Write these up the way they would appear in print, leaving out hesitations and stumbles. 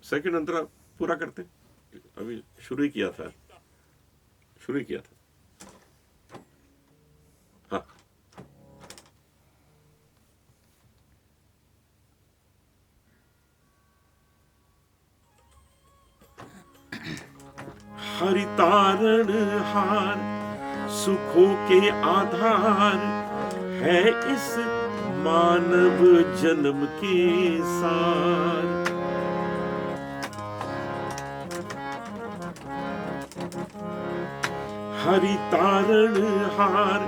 Second अंतरा पूरा करते, अभी शुरू ही किया था। हाँ, हरितारण हार सुखों के आधार है इस मानव जन्म के सार। हरितारण हार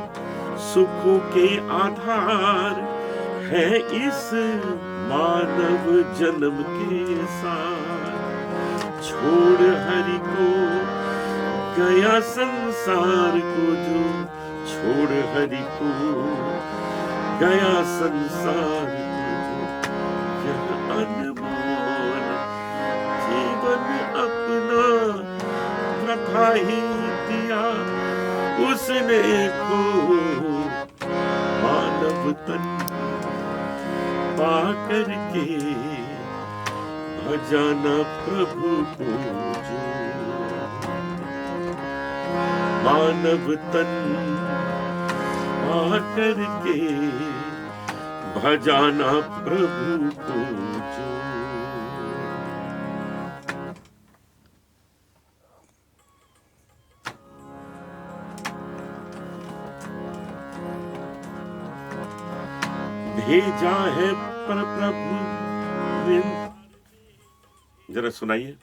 सुखों के आधार है इस मानव जन्म के सार। छोड़ हरि को गया संसार को जो, छोड़ हरि को गया संसार को जो, यह अनमोल जीवन अपना प्रथा ही दिया उसने को। मानव तन पा करके भजाना प्रभु को जो, मानव तन पा करके भजाना प्रभु को जो। भेजा है पर प्रभु, जरा सुनाइए।